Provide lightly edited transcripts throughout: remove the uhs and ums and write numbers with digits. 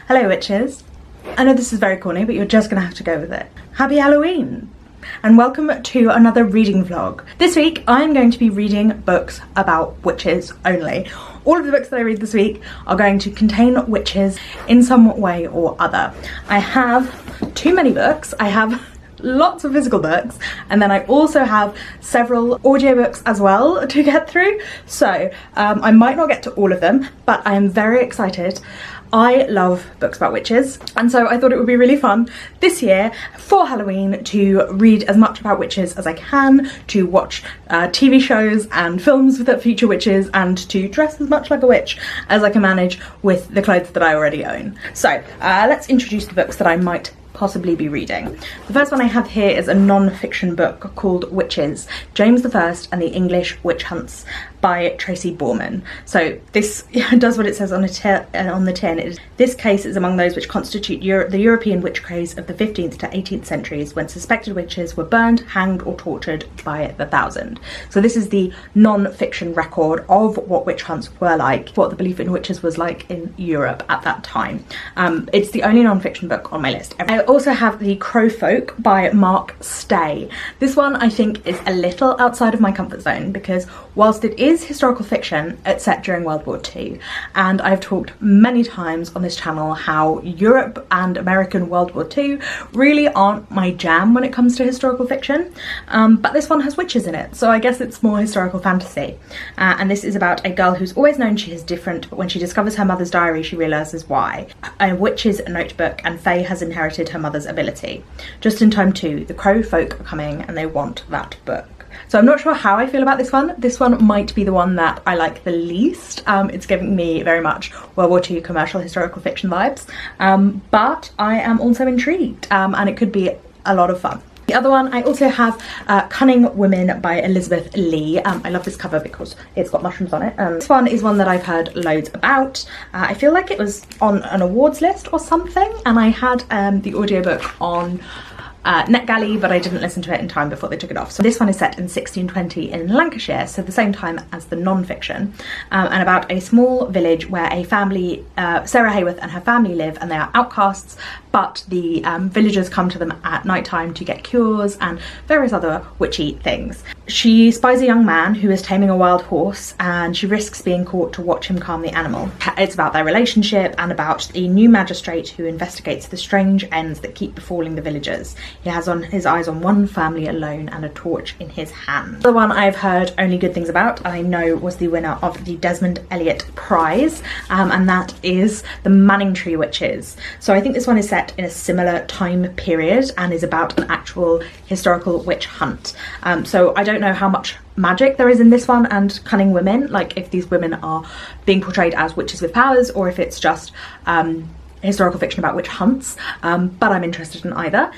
Hello witches. I know this is very corny, but you're just gonna have to go with it. Happy Halloween! And welcome to another reading vlog. This week I'm going to be reading books about witches only. All of the books that I read this week are going to contain witches in some way or other. I have too many books. I have lots of physical books, and then I also have several audiobooks as well to get through, so I might not get to all of them, but I am very excited. I love books about witches, and so I thought it would be really fun this year for Halloween to read as much about witches as I can, to watch TV shows and films that feature witches, and to dress as much like a witch as I can manage with the clothes that I already own. So let's introduce the books that I might possibly be reading. The first one I have here is a non-fiction book called Witches, James I and the English Witch Hunts by Tracy Borman. So this does what it says on the tin. This case is among those which constitute the European witch craze of the 15th to 18th centuries, when suspected witches were burned, hanged or tortured by the thousand. So this is the non-fiction record of what witch hunts were like, what the belief in witches was like in Europe at that time. It's the only non-fiction book on my list. I also have The Crow Folk by Mark Stay. This one I think is a little outside of my comfort zone, because whilst it is historical fiction, it's set during World War II, and I've talked many times on this channel how Europe and American World War II really aren't my jam when it comes to historical fiction, but this one has witches in it, so I guess it's more historical fantasy. And this is about a girl who's always known she is different, but when she discovers her mother's diary she realises why. A witch's notebook, and Faye has inherited her mother's ability. Just in time too, the Crow Folk are coming and they want that book. So I'm not sure how I feel about this one. This one might be the one that I like the least. It's giving me very much World War II commercial historical fiction vibes, but I am also intrigued, and it could be a lot of fun. The other one I also have, Cunning Women by Elizabeth Lee. I love this cover because it's got mushrooms on it. This one is one that I've heard loads about. I feel like it was on an awards list or something, and I had the audiobook on NetGalley, but I didn't listen to it in time before they took it off. So this one is set in 1620 in Lancashire, so the same time as the non-fiction, and about a small village where a family, Sarah Hayworth and her family live, and they are outcasts, but the villagers come to them at night time to get cures and various other witchy things. She spies a young man who is taming a wild horse, and she risks being caught to watch him calm the animal. It's about their relationship and about a new magistrate who investigates the strange ends that keep befalling the villagers. He has on his eyes on one family alone and a torch in his hand. The one I've heard only good things about, I know was the winner of the Desmond Elliott Prize, and that is the Manningtree Witches. So I think this one is set in a similar time period and is about an actual historical witch hunt. So I don't know how much magic there is in this one and Cunning Women, like if these women are being portrayed as witches with powers or if it's just historical fiction about witch hunts, but I'm interested in either.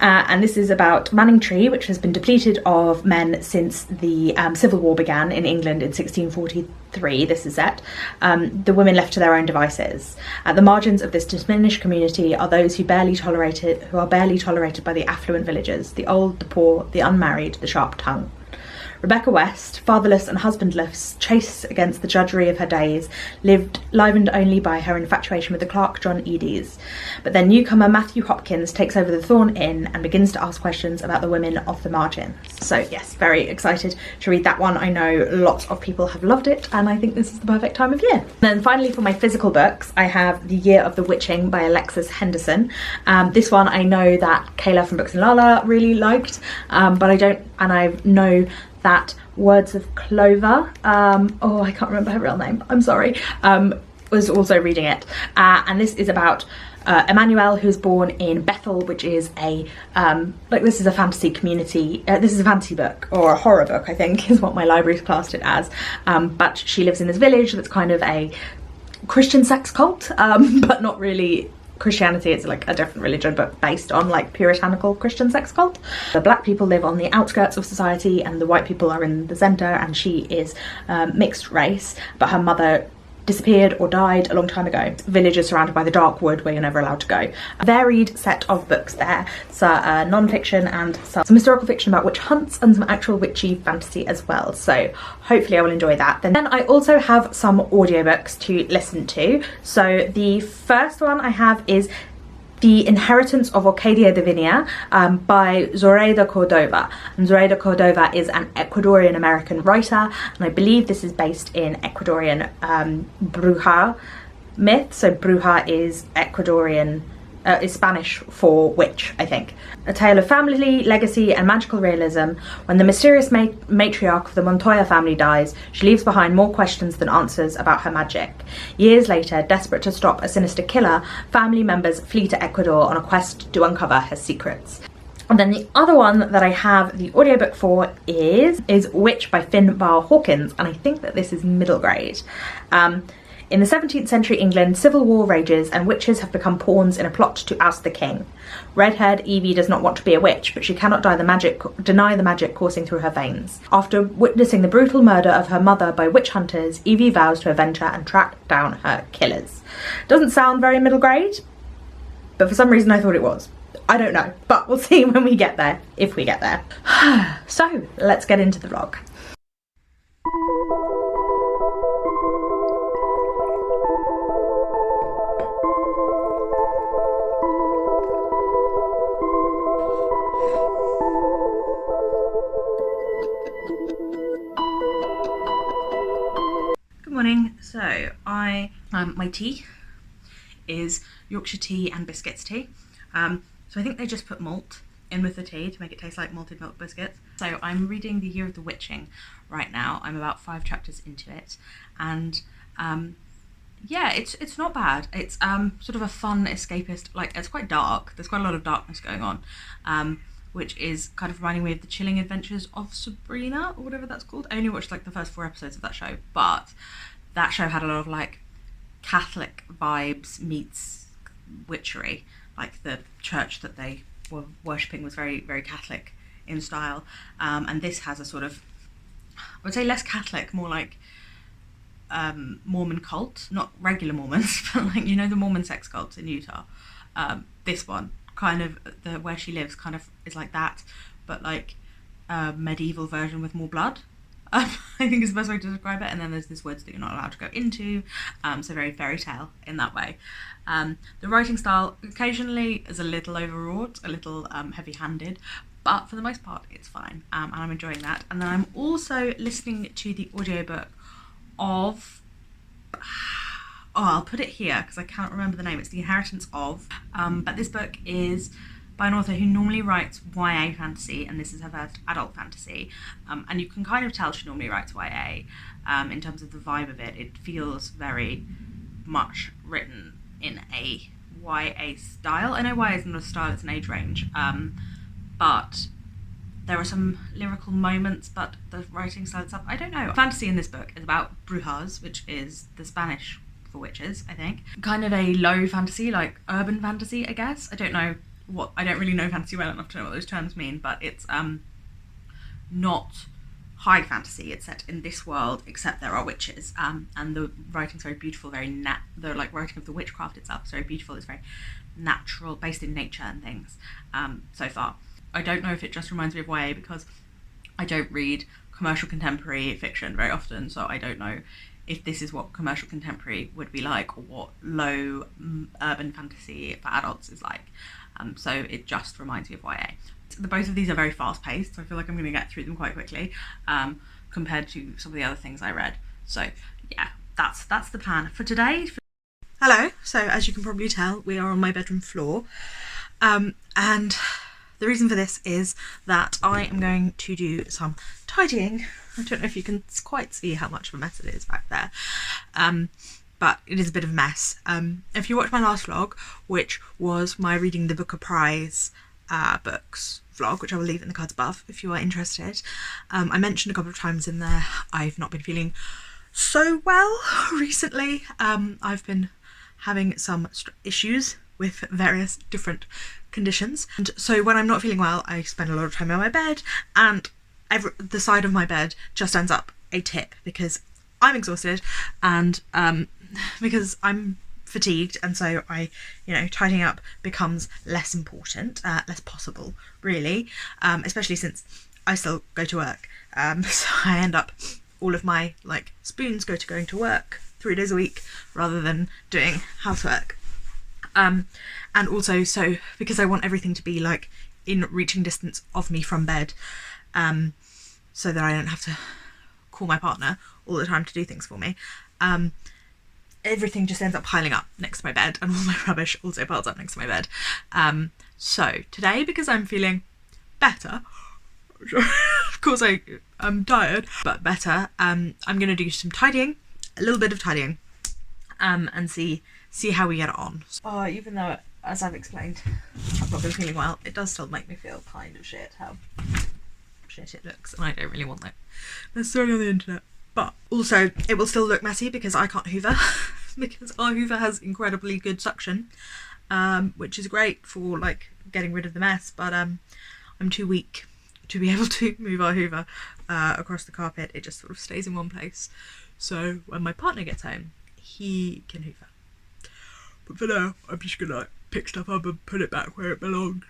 And this is about Manningtree, which has been depleted of men since the Civil War began in England in 1643. This is set. The women left to their own devices. At the margins of this diminished community are those who are barely tolerated by the affluent villagers, the old, the poor, the unmarried, the sharp-tongued. Rebecca West, fatherless and husbandless, chased against the drudgery of her days, livened only by her infatuation with the clerk John Edes. But then newcomer Matthew Hopkins takes over the Thorn Inn and begins to ask questions about the women of the margins. So yes, very excited to read that one. I know lots of people have loved it, and I think this is the perfect time of year. And then finally, for my physical books, I have The Year of the Witching by Alexis Henderson. This one I know that Kayla from Books and Lala really liked, but I know that Words of Clover, oh I can't remember her real name, I'm sorry, was also reading it, and this is about Emmanuel, who's born in Bethel, which is a this is a fantasy community, this is a fantasy book, or a horror book I think is what my library's classed it as, but she lives in this village that's kind of a Christian sex cult, but not really Christianity. It's like a different religion but based on like puritanical Christian sex cult. The black people live on the outskirts of society and the white people are in the centre, and she is mixed race, but her mother disappeared or died a long time ago. Villages surrounded by the dark wood where you're never allowed to go. A varied set of books there. So non-fiction and some historical fiction about witch hunts and some actual witchy fantasy as well. So hopefully I will enjoy that. Then I also have some audiobooks to listen to. So the first one I have is The Inheritance of Orquidea Divina by Zoraida Cordova. And Zoraida Cordova is an Ecuadorian American writer, and I believe this is based in Ecuadorian bruja myth. So bruja is Ecuadorian, is Spanish for witch, I think. A tale of family, legacy and magical realism. When the mysterious matriarch of the Montoya family dies, she leaves behind more questions than answers about her magic. Years later, desperate to stop a sinister killer, family members flee to Ecuador on a quest to uncover her secrets. And then the other one that I have the audiobook for is Witch by Finn Barr Hawkins, and I think that this is middle grade. In the 17th century England, civil war rages and witches have become pawns in a plot to oust the king. Red-haired Evie does not want to be a witch, but she cannot deny the magic coursing through her veins. After witnessing the brutal murder of her mother by witch hunters, Evie vows to avenge her and track down her killers. Doesn't sound very middle grade, but for some reason I thought it was. I don't know, but we'll see when we get there, if we get there. So, let's get into the vlog. Morning. So my tea is Yorkshire tea and biscuits tea. So I think they just put malt in with the tea to make it taste like malted milk biscuits. So I'm reading The Year of the Witching right now. I'm about 5 chapters into it, and yeah, it's not bad. It's sort of a fun escapist, like it's quite dark. There's quite a lot of darkness going on. Which is kind of reminding me of the chilling adventures of Sabrina, or whatever that's called. I only watched like the first 4 episodes of that show, but that show had a lot of like Catholic vibes meets witchery. Like the church that they were worshipping was very, very Catholic in style. And this has a sort of, I would say less Catholic, more like Mormon cult. Not regular Mormons, but like, you know, the Mormon sex cult in Utah. This one, kind of, where she lives kind of is like that, but like a medieval version with more blood. I think is the best way to describe it. And then there's this woods that you're not allowed to go into, so very fairy tale in that way. The writing style occasionally is a little overwrought, a little heavy-handed, but for the most part it's fine, and I'm enjoying that. And then I'm also listening to the audiobook of I'll put it here because I can't remember the name. It's The Inheritance of, but this book is by an author who normally writes YA fantasy, and this is her first adult fantasy. And you can kind of tell she normally writes YA in terms of the vibe of it. It feels very much written in a YA style. I know YA is not a style, it's an age range, but there are some lyrical moments, but the writing style itself, I don't know. Fantasy in this book is about brujas, which is the Spanish for witches, I think. Kind of a low fantasy, like urban fantasy, I guess. I don't really know fantasy well enough to know what those terms mean, but it's not high fantasy. It's set in this world, except there are witches, and the writing's very beautiful, the like writing of the witchcraft itself is very beautiful. It's very natural, based in nature and things, so far. I don't know if it just reminds me of YA because I don't read commercial contemporary fiction very often, so I don't know if this is what commercial contemporary would be like, or what low urban fantasy for adults is like. So it just reminds me of YA. Both of these are very fast paced, so I feel like I'm going to get through them quite quickly, compared to some of the other things I read. So yeah, that's the plan for today. Hello, so as you can probably tell, we are on my bedroom floor, and the reason for this is that I am going to do some tidying. I don't know if you can quite see how much of a mess it is back there, but it is a bit of a mess. If you watched my last vlog, which was my reading the Booker Prize books vlog, which I will leave in the cards above if you are interested, I mentioned a couple of times in there I've not been feeling so well recently. I've been having some issues with various different conditions, and so when I'm not feeling well I spend a lot of time on my bed, and the side of my bed just ends up a tip because I'm exhausted, and because I'm fatigued, and so I, tidying up becomes less important, less possible, really, especially since I still go to work. So I end up, all of my spoons going to work 3 days a week rather than doing housework. And also, so because I want everything to be in reaching distance of me from bed, so that I don't have to call my partner all the time to do things for me, everything just ends up piling up next to my bed, and all my rubbish also piles up next to my bed. So today, because I'm feeling better, of course I'm tired, but better, I'm going to do some tidying, a little bit of tidying, and see how we get on. Even though, as I've explained, I've not been feeling well, it does still make me feel kind of shit how shit it looks, and I don't really want that necessarily on the internet. But also, it will still look messy because I can't hoover, because our hoover has incredibly good suction, which is great for getting rid of the mess, but I'm too weak to be able to move our hoover across the carpet. It just sort of stays in one place. So when my partner gets home, he can hoover. But for now, I'm just gonna pick stuff up and put it back where it belongs.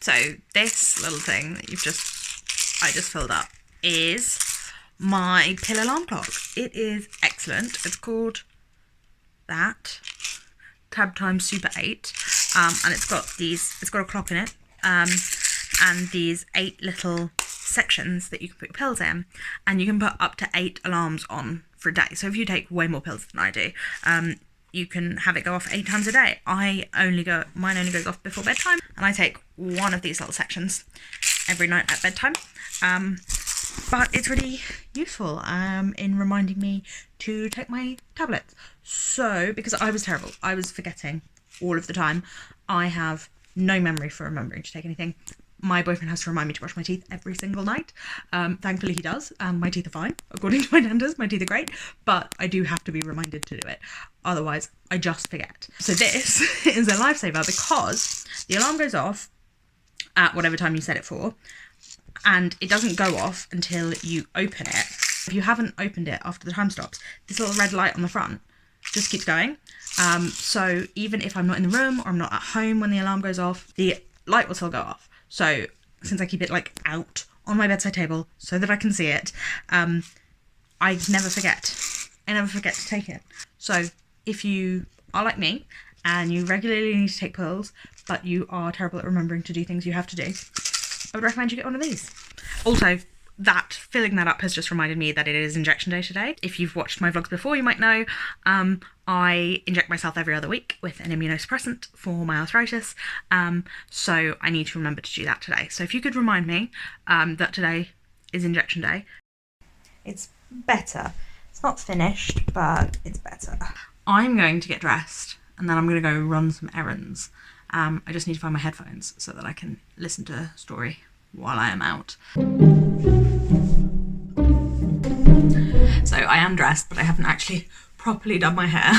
So this little thing that I just filled up is my pill alarm clock. It is excellent. It's called that, Tab Time Super 8, and it's got a clock in it, and these 8 little sections that you can put your pills in, and you can put up to 8 alarms on for a day. So if you take way more pills than I do, you can have it go off 8 times a day. Mine only goes off before bedtime, and I take one of these little sections every night at bedtime. But it's really useful in reminding me to take my tablets. So, because I was terrible, I was forgetting all of the time. I have no memory for remembering to take anything. My boyfriend has to remind me to brush my teeth every single night. Thankfully he does, and my teeth are fine. According to my dentist, my teeth are great, but I do have to be reminded to do it. Otherwise, I just forget. So this is a lifesaver, because the alarm goes off at whatever time you set it for, and it doesn't go off until you open it. If you haven't opened it after the time stops, this little red light on the front just keeps going. So even if I'm not in the room or I'm not at home when the alarm goes off, the light will still go off. So since I keep it out on my bedside table so that I can see it, I never forget. I never forget to take it. So if you are like me and you regularly need to take pills, but you are terrible at remembering to do things you have to do, I would recommend you get one of these. Also, filling that up has just reminded me that it is injection day today. If you've watched my vlogs before, you might know I inject myself every other week with an immunosuppressant for my arthritis. So I need to remember to do that today. So if you could remind me that today is injection day. It's better. It's not finished, but it's better. I'm going to get dressed, and then I'm going to go run some errands. I just need to find my headphones so that I can listen to a story while I am out. So I am dressed, but I haven't actually properly done my hair.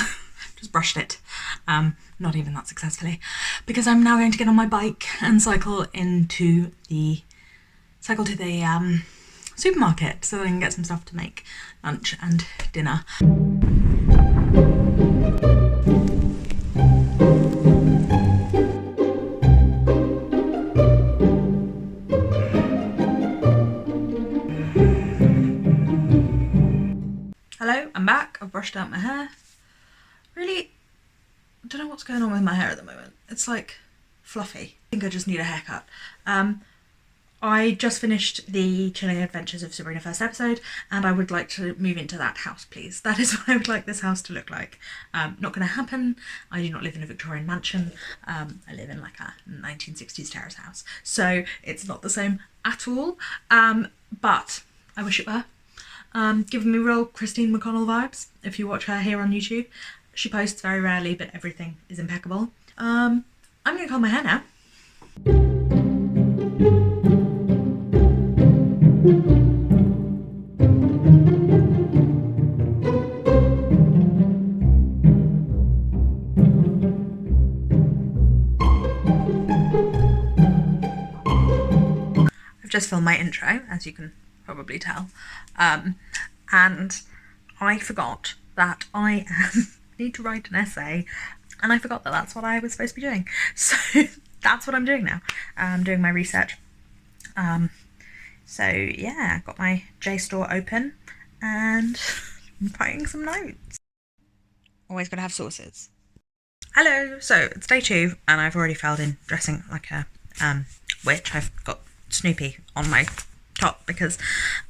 Just brushed it. Not even that successfully, because I'm now going to get on my bike and cycle to the supermarket so that I can get some stuff to make lunch and dinner. Hello, I'm back. I've brushed out my hair. Really, I don't know what's going on with my hair at the moment. It's fluffy. I think I just need a haircut. I just finished the Chilling Adventures of Sabrina first episode, and I would like to move into that house, please. That is what I would like this house to look like. Not going to happen. I do not live in a Victorian mansion. I live in a 1960s terrace house, so it's not the same at all. But I wish it were. Giving me real Christine McConnell vibes. If you watch her here on YouTube, She posts very rarely, but everything is impeccable. I'm gonna comb my hair now. I've just filmed my intro, as you can probably tell, and I forgot that I need to write an essay, and I forgot that that's what I was supposed to be doing. So that's what I'm doing now. I'm doing my research. So yeah, got my JSTOR open and I'm writing some notes. Always gotta have sources. Hello, so it's day 2 and I've already filled in dressing like a witch. I've got Snoopy on my top because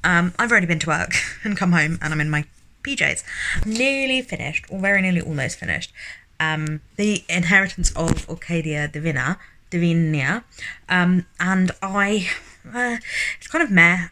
I've already been to work and come home and I'm in my PJs. Nearly finished, or very nearly almost finished, The Inheritance of Orquidea Divina, and it's kind of meh.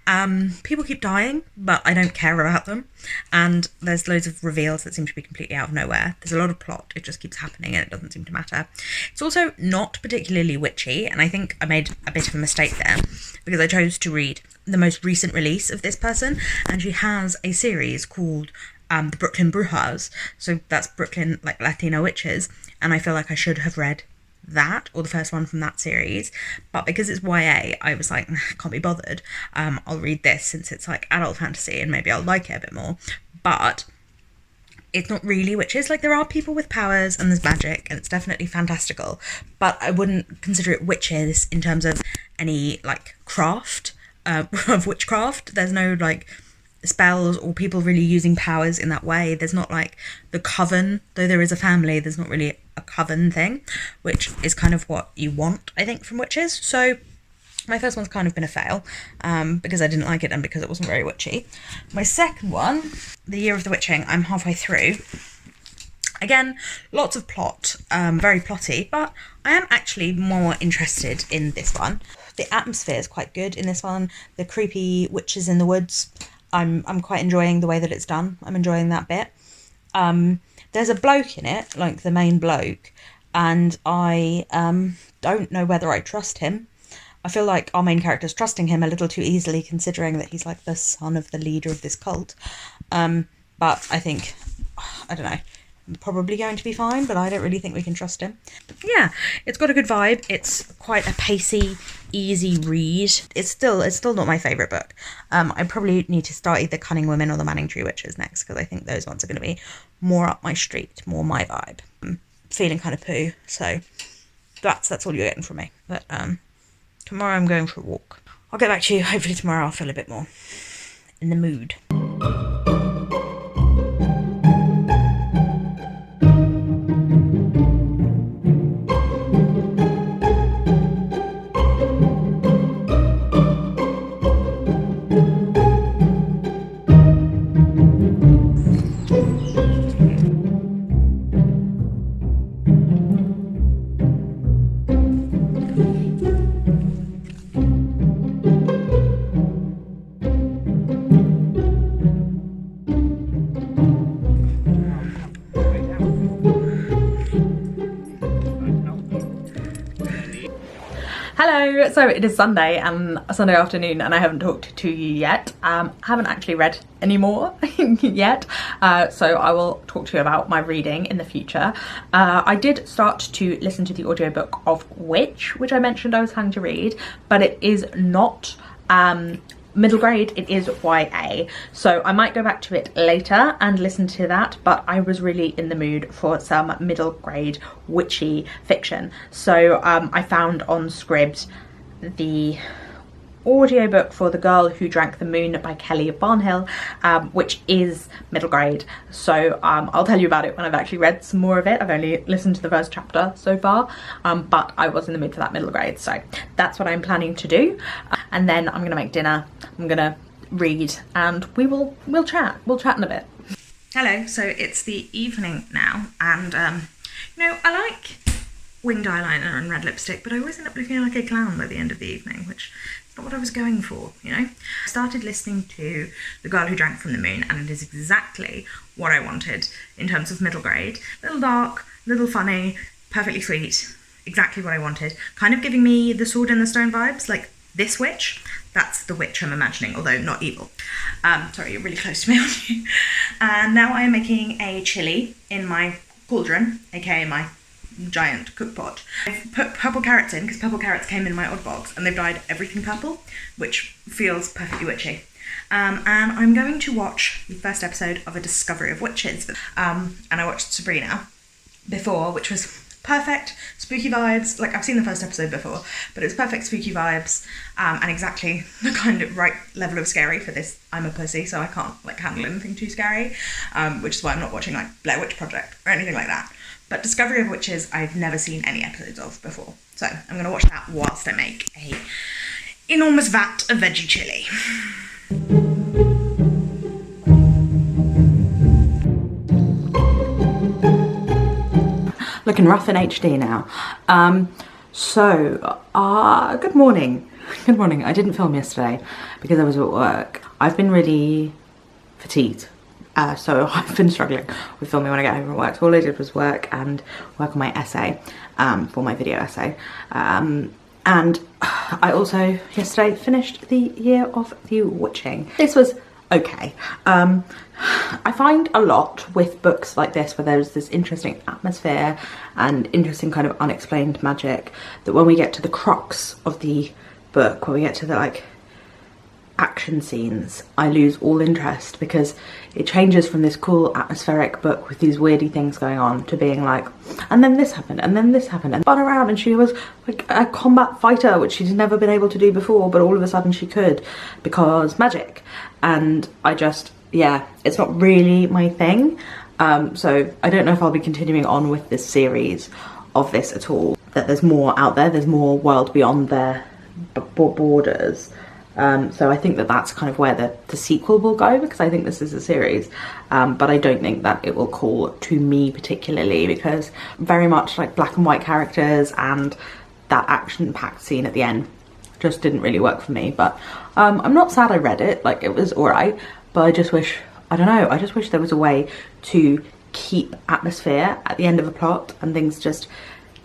People keep dying, but I don't care about them, and there's loads of reveals that seem to be completely out of nowhere. There's a lot of plot, it just keeps happening and it doesn't seem to matter. It's also not particularly witchy, and I think I made a bit of a mistake there because I chose to read the most recent release of this person, and she has a series called the Brooklyn Brujas, so that's Brooklyn, like, Latina witches, and I feel like I should have read that, or the first one from that series, but because it's YA, I was like, can't be bothered. I'll read this since it's like adult fantasy and maybe I'll like it a bit more. But it's not really witches. Like, there are people with powers and there's magic and it's definitely fantastical, but I wouldn't consider it witches in terms of any like craft of witchcraft. There's no like spells or people really using powers in that way. There's not like the coven, though there is a family, there's not really a coven thing, which is kind of what you want, I think, from witches. So my first one's kind of been a fail because I didn't like it and because it wasn't very witchy. My second one, The Year of the Witching, I'm halfway through. Again, lots of plot, very plotty, but I am actually more interested in this one. The atmosphere is quite good in this one. The creepy witches in the woods, I'm quite enjoying the way that it's done. I'm enjoying that bit. There's a bloke in it, like the main bloke, and I don't know whether I trust him. I feel like our main character's trusting him a little too easily, considering that he's like the son of the leader of this cult. But I think, I don't know, probably going to be fine, but I don't really think we can trust him. But yeah, it's got a good vibe. It's quite a pacey, easy read. It's still not my favourite book. I probably need to start either Cunning Women or the Manningtree Witches next, because I think those ones are going to be more up my street, more my vibe. I'm feeling kind of poo, so that's all you're getting from me. But tomorrow I'm going for a walk. I'll get back to you. Hopefully tomorrow I'll feel a bit more in the mood. Hello, so it is Sunday and Sunday afternoon and I haven't talked to you yet. Haven't actually read any more yet, so I will talk to you about my reading in the future. I did start to listen to the audiobook of Witch, which I mentioned I was planning to read, but it is not middle grade, it is YA, so I might go back to it later and listen to that, but I was really in the mood for some middle grade witchy fiction. So I found on Scribd the audiobook for The Girl Who Drank the Moon by Kelly Barnhill, which is middle grade, so I'll tell you about it when I've actually read some more of it. I've only listened to the first chapter so far, but I was in the mood for that middle grade, so that's what I'm planning to do. And then I'm gonna make dinner, I'm gonna read, and we'll chat in a bit. Hello, so it's the evening now, and you know, I like winged eyeliner and red lipstick, but I always end up looking like a clown by the end of the evening, which is not what I was going for, you know? I started listening to The Girl Who Drank from the Moon, and it is exactly what I wanted in terms of middle grade. Little dark, little funny, perfectly sweet, exactly what I wanted. Kind of giving me the Sword in the Stone vibes, like this witch. That's the witch I'm imagining, although not evil. Sorry, you're really close to me, aren't you? And now I am making a chili in my cauldron, aka my giant cook pot. I've put purple carrots in because purple carrots came in my odd box and they've dyed everything purple, which feels perfectly witchy. And I'm going to watch the first episode of A Discovery of Witches. And I watched Sabrina before, which was perfect spooky vibes. Like, I've seen the first episode before, but it's perfect spooky vibes, and exactly the kind of right level of scary for this. I'm a pussy, so I can't like handle anything too scary, which is why I'm not watching like Blair Witch Project or anything like that. But Discovery of Witches I've never seen any episodes of before, so I'm gonna watch that whilst I make a enormous vat of veggie chili. Looking rough in HD now. Good morning. Good morning. I didn't film yesterday because I was at work. I've been really fatigued. So I've been struggling with filming when I get home from work. So all I did was work on my essay, for my video essay. And I also yesterday finished the Year of the Witching. This was okay. I find a lot with books like this where there's this interesting atmosphere and interesting kind of unexplained magic, that when we get to the crux of the book, when we get to the like action scenes, I lose all interest, because it changes from this cool atmospheric book with these weirdy things going on to being like, and then this happened, and then this happened, and spun around, and she was like a combat fighter, which she'd never been able to do before, but all of a sudden she could because magic. And I just, yeah, it's not really my thing. So I don't know if I'll be continuing on with this series of this at all. That there's more out there, there's more world beyond their borders. So I think that that's kind of where the sequel will go, because I think this is a series, but I don't think that it will call to me particularly, because very much like black and white characters and that action-packed scene at the end just didn't really work for me. But I'm not sad I read it, like it was alright, but I just wish, I don't know, I just wish there was a way to keep atmosphere at the end of a plot and things just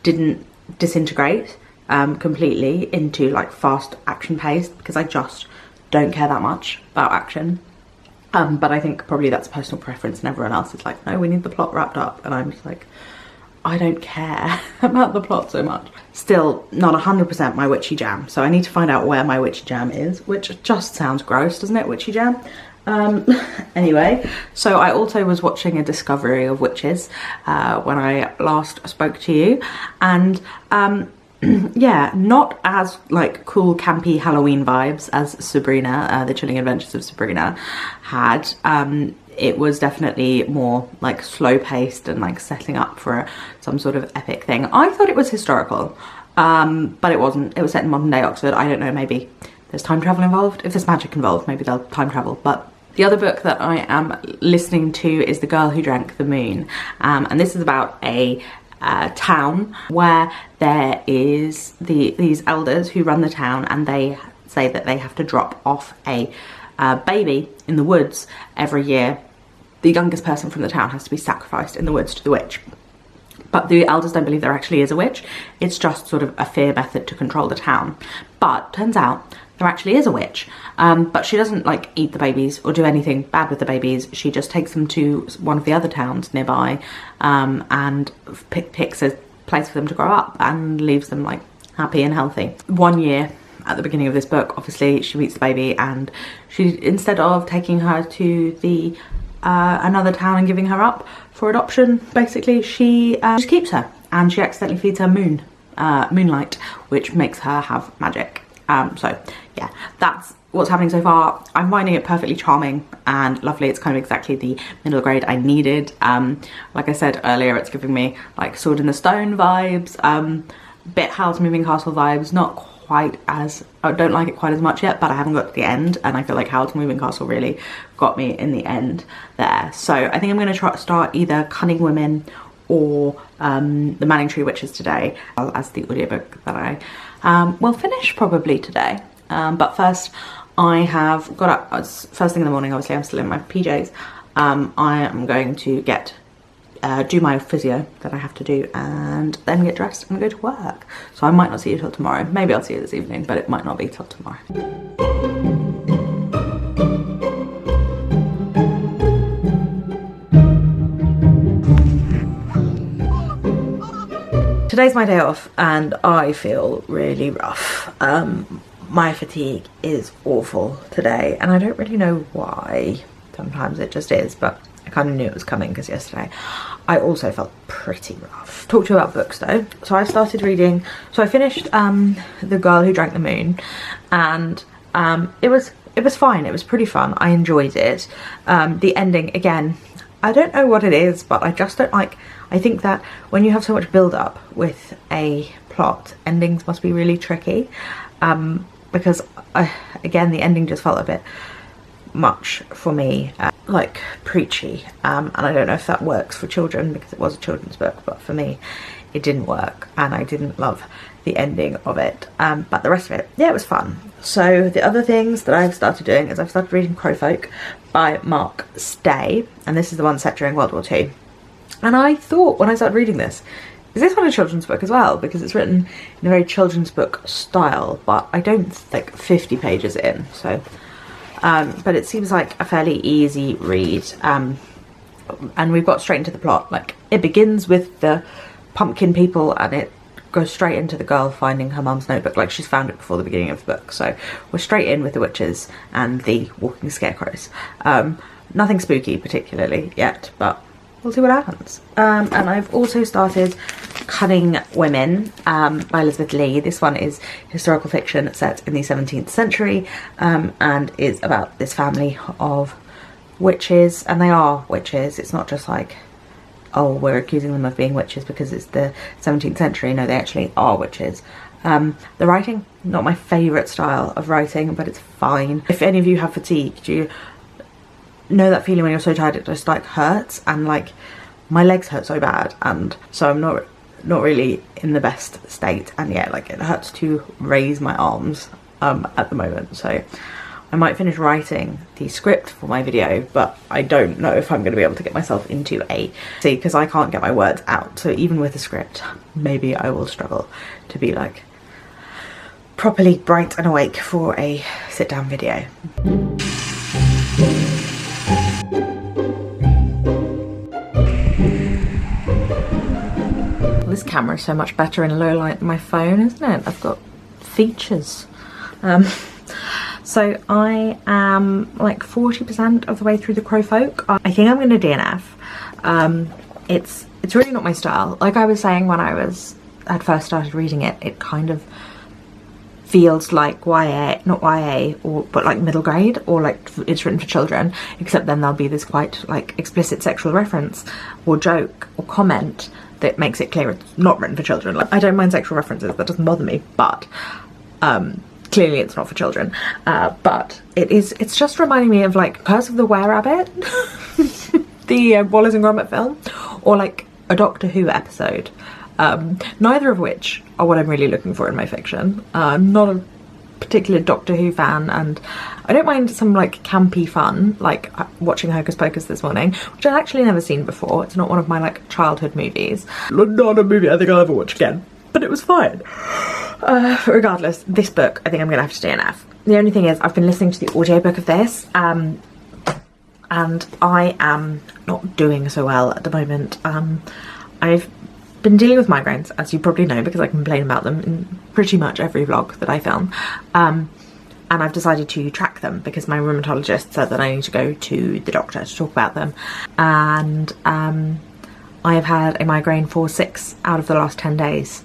didn't disintegrate completely into like fast action paced, because I just don't care that much about action. But I think probably that's personal preference, and everyone else is like, no, we need the plot wrapped up, and I'm just like, I don't care about the plot so much. Still not 100% my witchy jam, so I need to find out where my witchy jam is, which just sounds gross, doesn't it, witchy jam? Anyway, so I also was watching A Discovery of Witches when I last spoke to you, and yeah, not as like cool campy Halloween vibes as Sabrina, The Chilling Adventures of Sabrina had. It was definitely more like slow paced and like setting up for some sort of epic thing. I thought it was historical, but it wasn't. It was set in modern day Oxford. I don't know, maybe there's time travel involved. If there's magic involved, maybe they'll time travel. But the other book that I am listening to is The Girl Who Drank the Moon, and this is about a town where there is these elders who run the town, and they say that they have to drop off a baby in the woods every year. The youngest person from the town has to be sacrificed in the woods to the witch. But the elders don't believe there actually is a witch. It's just sort of a fear method to control the town. But turns out there actually is a witch, but she doesn't like eat the babies or do anything bad with the babies. She just takes them to one of the other towns nearby, and picks a place for them to grow up and leaves them like happy and healthy. 1 year at the beginning of this book, obviously she meets the baby, and she, instead of taking her to the another town and giving her up for adoption, basically she just keeps her, and she accidentally feeds her moonlight, which makes her have magic. So yeah, that's what's happening so far. I'm finding it perfectly charming and lovely. It's kind of exactly the middle grade I needed. Like I said earlier, it's giving me like Sword in the Stone vibes, bit Howl's Moving Castle vibes, not quite as, I don't like it quite as much yet, but I haven't got to the end, and I feel like Howl's Moving Castle really got me in the end there. So I think I'm going to start either Cunning Women or the Manningtree Witches today, as the audiobook that I will finish probably today. But first, I have got up, it's first thing in the morning, obviously I'm still in my PJs. I am going to do my physio that I have to do, and then get dressed and go to work. So I might not see you till tomorrow. Maybe I'll see you this evening, but it might not be till tomorrow. Today's my day off and I feel really rough. My fatigue is awful today and I don't really know why. Sometimes it just is, but I kind of knew it was coming because yesterday I also felt pretty rough. Talk to you about books though. So I started reading, so I finished The Girl Who Drank the Moon, and it was fine. It was pretty fun. I enjoyed it. The ending, again, I don't know what it is, but I just don't like, I think that when you have so much build up with a plot, endings must be really tricky, because again, the ending just felt a bit much for me, like preachy, and I don't know if that works for children because it was a children's book, but for me it didn't work and I didn't love the ending of it, but the rest of it, yeah, it was fun. So the other things that I've started doing is I've started reading Crowfolk by Mark Stay, and this is the one set during World War II, and I thought when I started reading this, is this one a children's book as well, because it's written in a very children's book style, but I don't think 50 pages in, so but it seems like a fairly easy read, and we've got straight into the plot. Like, it begins with the pumpkin people and it goes straight into the girl finding her mum's notebook, like she's found it before the beginning of the book. So we're straight in with the witches and the walking scarecrows. Nothing spooky particularly yet, but we'll see what happens. And I've also started Cunning Women by Elizabeth Lee. This one is historical fiction set in the 17th century, and is about this family of witches, and they are witches. It's not just like, oh, we're accusing them of being witches because it's the 17th century. No, they actually are witches. The writing, not my favourite style of writing, but it's fine. If any of you have fatigue, do you know that feeling when you're so tired it just like hurts, and like my legs hurt so bad, and so I'm not really in the best state, and yeah, like it hurts to raise my arms at the moment. So I might finish writing the script for my video, but I don't know if I'm going to be able to get myself into because I can't get my words out. So even with the script, maybe I will struggle to be like properly bright and awake for a sit down video. This camera is so much better in low light than my phone, isn't it? I've got features. So I am like 40% of the way through the Crowfolk. I think I'm going to DNF. It's really not my style. Like I was saying when I had first started reading it, it kind of feels like YA, not YA, but like middle grade, or like it's written for children, except then there'll be this quite like explicit sexual reference or joke or comment that makes it clear it's not written for children. Like, I don't mind sexual references, that doesn't bother me, but clearly it's not for children. But it's just reminding me of like Curse of the Were-Rabbit, the Wallace and Gromit film, or like a Doctor Who episode. Neither of which are what I'm really looking for in my fiction. I'm not a particular Doctor Who fan, and I don't mind some like campy fun, like watching Hocus Pocus this morning, which I've actually never seen before. It's not one of my like childhood movies. Not a movie I think I'll ever watch again, but it was fine. Regardless, this book I think I'm gonna have to DNF. The only thing is I've been listening to the audiobook of this, and I am not doing so well at the moment. I've been dealing with migraines, as you probably know, because I complain about them in pretty much every vlog that I film, and I've decided to track them because my rheumatologist said that I need to go to the doctor to talk about them, and I have had a migraine for 6 out of the last 10 days.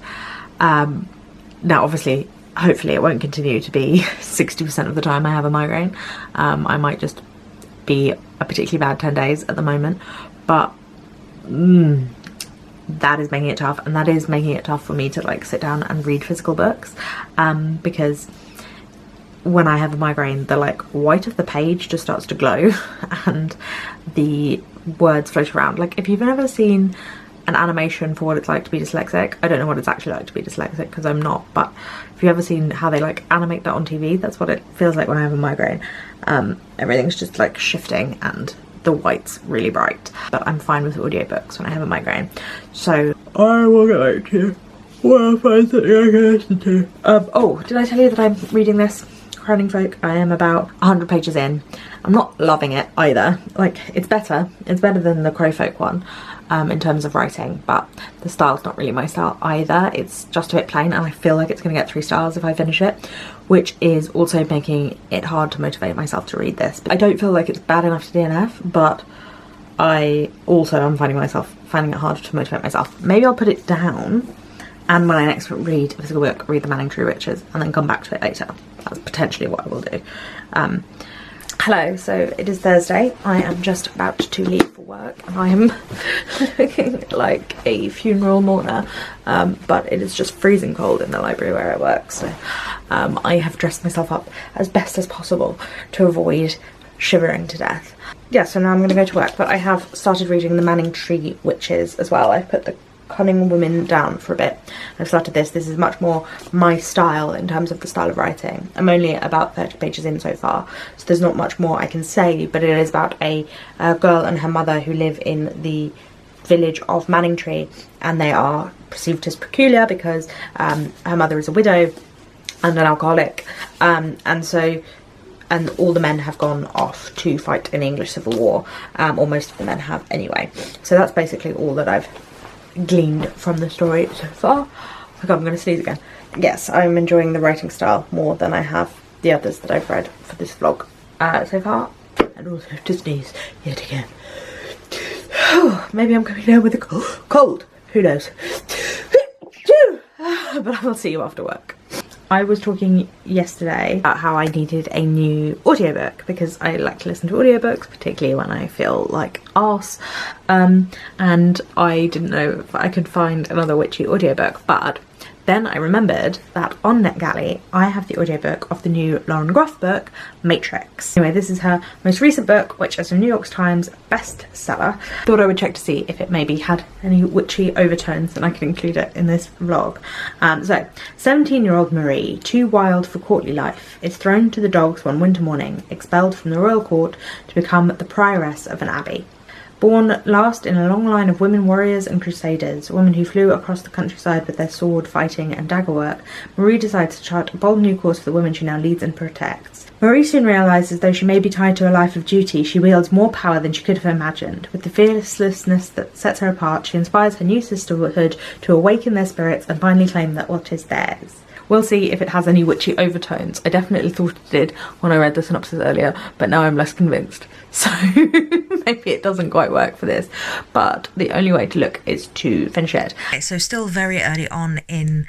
Now obviously, hopefully it won't continue to be 60% of the time I have a migraine. I might just be a particularly bad 10 days at the moment, but that is making it tough, and that is making it tough for me to like sit down and read physical books, because when I have a migraine, the like white of the page just starts to glow and the words float around. Like if you've ever seen an animation for what it's like to be dyslexic. I don't know what it's actually like to be dyslexic because I'm not, but if you've ever seen how they like animate that on TV, that's what it feels like when I have a migraine. Everything's just like shifting and the white's really bright, but I'm fine with audiobooks when I have a migraine. So I will go back to well, find something I can listen to. Oh, did I tell you that I'm reading this? Cunning Folk. I am about 100 pages in. I'm not loving it either. Like, it's better than the Crowfolk one in terms of writing, but the style's not really my style either. It's just a bit plain, and I feel like it's going to get 3 stars if I finish it, which is also making it hard to motivate myself to read this. I don't feel like it's bad enough to DNF, but I also am finding it hard to motivate myself. Maybe I'll put it down, and when I next read a physical book, read the Manningtree Witches, and then come back to it later. That's potentially what I will do. Hello, so it is Thursday. I am just about to leave for work, and I am looking like a funeral mourner, but it is just freezing cold in the library where I work, so I have dressed myself up as best as possible to avoid shivering to death. Yeah, so now I'm going to go to work, but I have started reading the Manningtree Witches as well. I've put the Cunning women down for a bit. I've started this. This is much more my style in terms of the style of writing. I'm only about 30 pages in so far, so there's not much more I can say, but it is about a girl and her mother who live in the village of Manningtree, and they are perceived as peculiar because her mother is a widow and an alcoholic, and all the men have gone off to fight in the English Civil War, or most of the men have anyway. So that's basically all that I've gleaned from the story so far. Oh my god, I'm going to sneeze again. Yes, I'm enjoying the writing style more than I have the others that I've read for this vlog so far. And also to sneeze yet again. Maybe I'm coming down with a cold. Who knows? But I will see you after work. I was talking yesterday about how I needed a new audiobook because I like to listen to audiobooks, particularly when I feel like arse, and I didn't know if I could find another witchy audiobook, but then I remembered that on NetGalley I have the audiobook of the new Lauren Groff book, Matrix. Anyway, this is her most recent book, which is a New York Times bestseller. Thought I would check to see if it maybe had any witchy overtones and I could include it in this vlog. So, 17-year-old Marie, too wild for courtly life, is thrown to the dogs one winter morning, expelled from the royal court to become the prioress of an abbey. Born last in a long line of women warriors and crusaders, women who flew across the countryside with their sword, fighting and dagger work, Marie decides to chart a bold new course for the women she now leads and protects. Marie soon realises though she may be tied to a life of duty, she wields more power than she could have imagined. With the fearlessness that sets her apart, she inspires her new sisterhood to awaken their spirits and finally claim that what is theirs. We'll see if it has any witchy overtones. I definitely thought it did when I read the synopsis earlier, but now I'm less convinced. So maybe it doesn't quite work for this, but the only way to look is to finish it. Okay, so still very early on in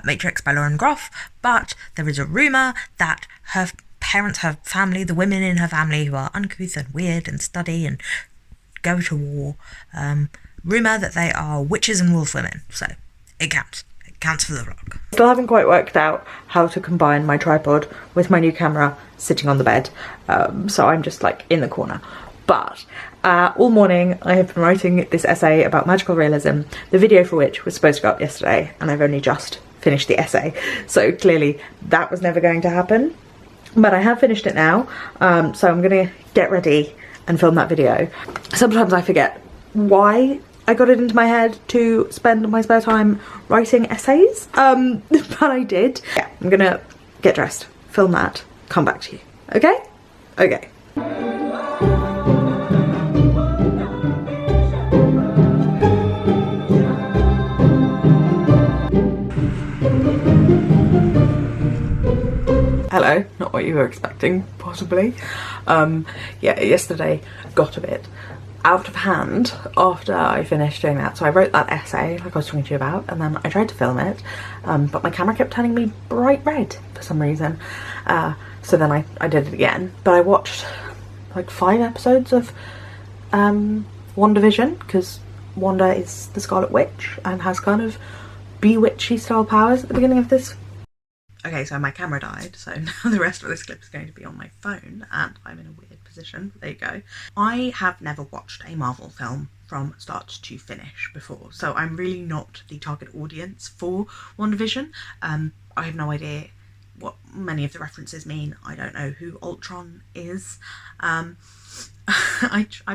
Matrix by Lauren Groff, but there is a rumour that her parents, her family, the women in her family who are uncouth and weird and study and go to war, rumour that they are witches and wolf women, so it counts. Counts for the vlog. Still haven't quite worked out how to combine my tripod with my new camera sitting on the bed, so I'm just like in the corner. But all morning I have been writing this essay about magical realism, the video for which was supposed to go up yesterday, and I've only just finished the essay, so clearly that was never going to happen. But I have finished it now, so I'm gonna get ready and film that video. Sometimes I forget why I got it into my head to spend my spare time writing essays, but I did. Yeah, I'm gonna get dressed, film that, come back to you. Okay? Okay. Hello, not what you were expecting, possibly. Yeah, yesterday got a bit out of hand after I finished doing that. So I wrote that essay like I was talking to you about, and then I tried to film it, but my camera kept turning me bright red for some reason. So then I did it again, but I watched like 5 episodes of WandaVision, because Wanda is the Scarlet Witch and has kind of bewitchy style powers at the beginning of this. Okay, so my camera died, so now the rest of this clip is going to be on my phone, and I'm in a weird position. There you go. I have never watched a Marvel film from start to finish before, so I'm really not the target audience for WandaVision. I have no idea what many of the references mean. I don't know who Ultron is. I've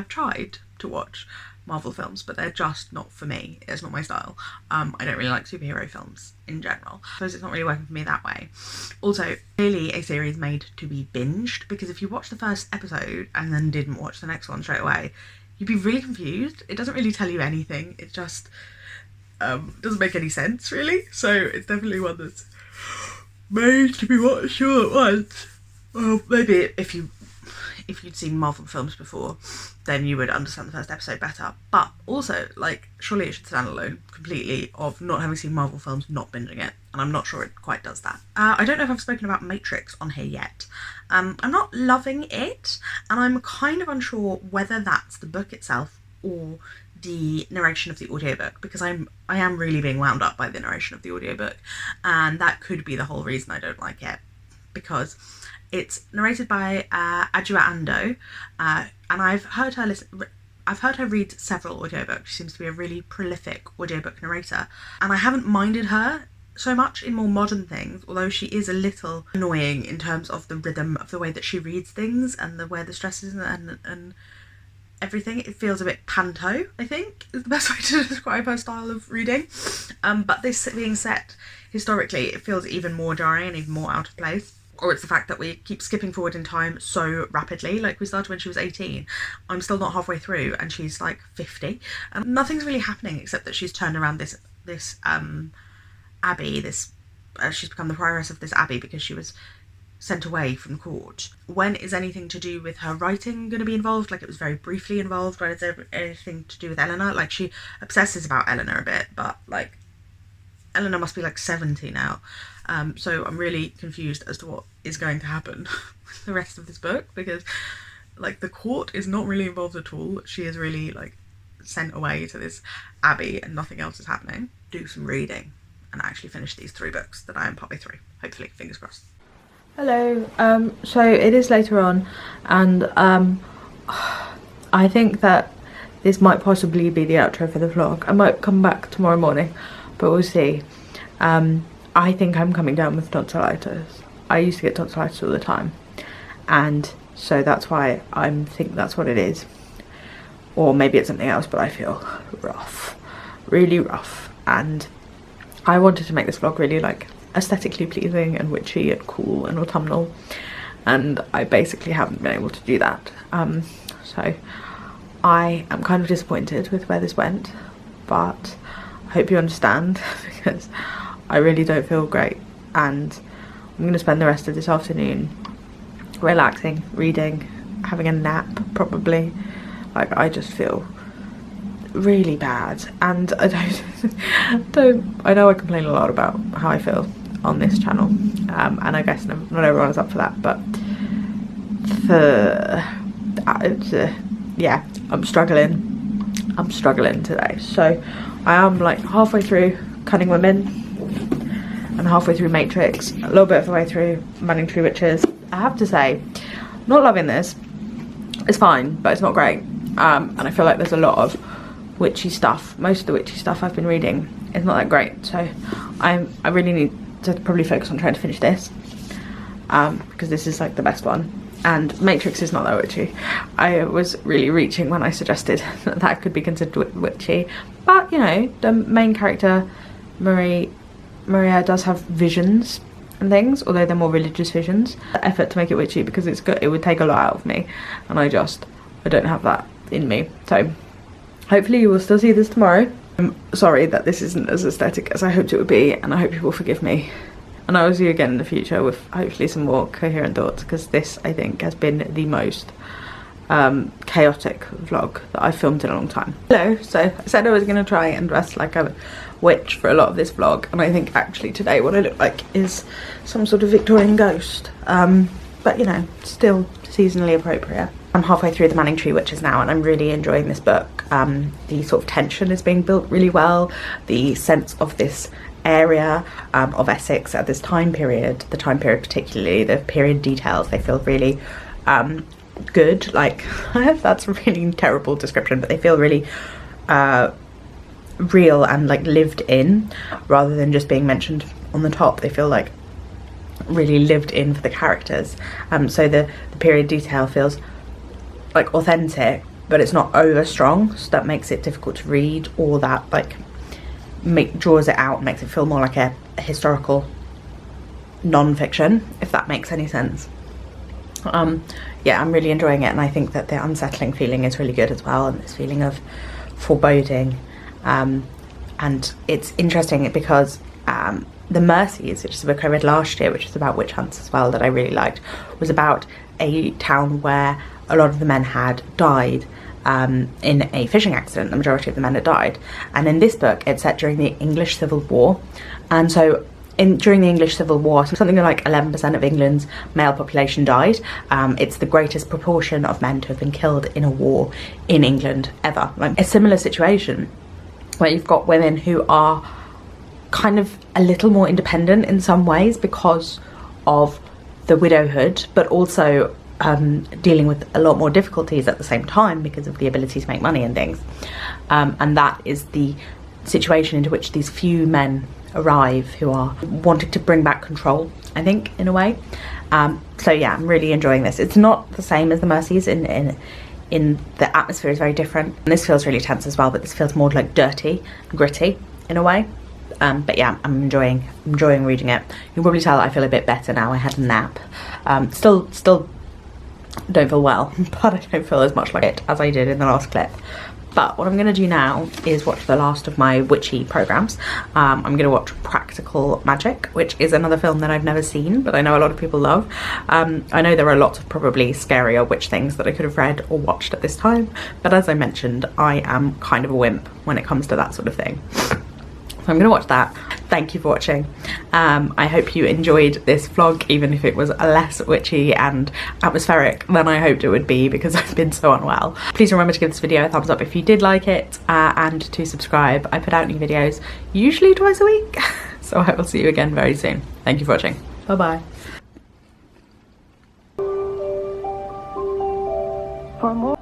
tried to watch Marvel films, but they're just not for me. It's not my style. I don't really like superhero films in general. I suppose it's not really working for me that way. Also, clearly a series made to be binged, because if you watch the first episode and then didn't watch the next one straight away, you'd be really confused. It doesn't really tell you anything. It just doesn't make any sense, really. So it's definitely one that's made to be watched all at once. Well, maybe if you'd seen Marvel films before, then you would understand the first episode better. But also, like, surely it should stand alone completely of not having seen Marvel films, not binging it. And I'm not sure it quite does that. I don't know if I've spoken about Matrix on here yet. I'm not loving it, and I'm kind of unsure whether that's the book itself or the narration of the audiobook, because I am really being wound up by the narration of the audiobook, and that could be the whole reason I don't like it, because it's narrated by Adjua Ando, and I've heard her read several audiobooks. She seems to be a really prolific audiobook narrator, and I haven't minded her so much in more modern things, although she is a little annoying in terms of the rhythm of the way that she reads things and the way the stress is and everything. It feels a bit panto, I think, is the best way to describe her style of reading. But this being set historically, it feels even more jarring and even more out of place. Or it's the fact that we keep skipping forward in time so rapidly. Like, we started when she was 18. I'm still not halfway through and she's like 50. And nothing's really happening except that she's turned around this abbey, she's become the prioress of this abbey because she was sent away from court. When is anything to do with her writing going to be involved? Like, it was very briefly involved. When is there anything to do with Eleanor? Like, she obsesses about Eleanor a bit, but like, Eleanor must be like 70 now. So I'm really confused as to what is going to happen with the rest of this book, because like, the court is not really involved at all. She is really like sent away to this abbey and nothing else is happening. Do some reading and actually finish these 3 books that I am partway through. Hopefully, fingers crossed. Hello. So it is later on, and I think that this might possibly be the outro for the vlog. I might come back tomorrow morning, but we'll see. I think I'm coming down with tonsillitis. I used to get tonsillitis all the time, and so that's why I think that's what it is. Or maybe it's something else, but I feel rough, really rough, and I wanted to make this vlog really like aesthetically pleasing and witchy and cool and autumnal, and I basically haven't been able to do that. So I am kind of disappointed with where this went, but I hope you understand because I really don't feel great, and I'm going to spend the rest of this afternoon relaxing, reading, having a nap probably. Like, I just feel really bad, and I I know I complain a lot about how I feel on this channel, and I guess not everyone is up for that, but yeah, I'm struggling today. So I am like halfway through Cunning Women and halfway through Matrix, a little bit of the way through Manningtree Witches. I have to say, not loving this. It's fine, but it's not great, and I feel like there's a lot of witchy stuff. Most of the witchy stuff I've been reading is not that great, so I really need to probably focus on trying to finish this, because this is like the best one, and Matrix is not that witchy. I was really reaching when I suggested that that could be considered witchy, but you know, the main character Maria does have visions and things, although they're more religious visions. The effort to make it witchy, because it's good, it would take a lot out of me, and I don't have that in me. So hopefully you will still see this tomorrow. I'm sorry that this isn't as aesthetic as I hoped it would be, and I hope you will forgive me. And I will see you again in the future with hopefully some more coherent thoughts, because this, I think, has been the most chaotic vlog that I've filmed in a long time. Hello, so I said I was going to try and dress like a witch for a lot of this vlog, and I think actually today what I look like is some sort of Victorian ghost, but you know, still seasonally appropriate. I'm halfway through the Manningtree Witches now, and I'm really enjoying this book. The sort of tension is being built really well. The sense of this area of Essex at this time period, the time period particularly, the period details, they feel really good. Like, that's a really terrible description, but they feel really real and like lived in, rather than just being mentioned on the top. They feel like really lived in for the characters. So the period detail feels like authentic, but it's not over strong, so that makes it difficult to read, or that like draws it out, makes it feel more like a historical non-fiction, if that makes any sense. Yeah, I'm really enjoying it, and I think that the unsettling feeling is really good as well, and this feeling of foreboding. And it's interesting because The Mercies, which is a book I read last year, which was about witch hunts as well, that I really liked, was about a town where a lot of the men had died in a fishing accident. The majority of the men had died. And in this book, it's set during the English Civil War. And so during the English Civil War, something like 11% of England's male population died. It's the greatest proportion of men to have been killed in a war in England ever. Like a similar situation where you've got women who are kind of a little more independent in some ways because of the widowhood, but also dealing with a lot more difficulties at the same time because of the ability to make money and things. And that is the situation into which these few men arrive who are wanting to bring back control, I think, in a way. So yeah, I'm really enjoying this. It's not the same as The Mercies in the atmosphere is very different. And this feels really tense as well, but this feels more like dirty and gritty in a way. But yeah, I'm enjoying reading it. You can probably tell that I feel a bit better now. I had a nap. Still don't feel well, but I don't feel as much like it as I did in the last clip. But what I'm going to do now is watch the last of my witchy programmes. I'm going to watch Practical Magic, which is another film that I've never seen, but I know a lot of people love. I know there are lots of probably scarier witch things that I could have read or watched at this time, but as I mentioned, I am kind of a wimp when it comes to that sort of thing. So I'm going to watch that. Thank you for watching. I hope you enjoyed this vlog, even if it was less witchy and atmospheric than I hoped it would be, because I've been so unwell. Please remember to give this video a thumbs up if you did like it, and to subscribe. I put out new videos usually twice a week, so I will see you again very soon. Thank you for watching. Bye bye. For more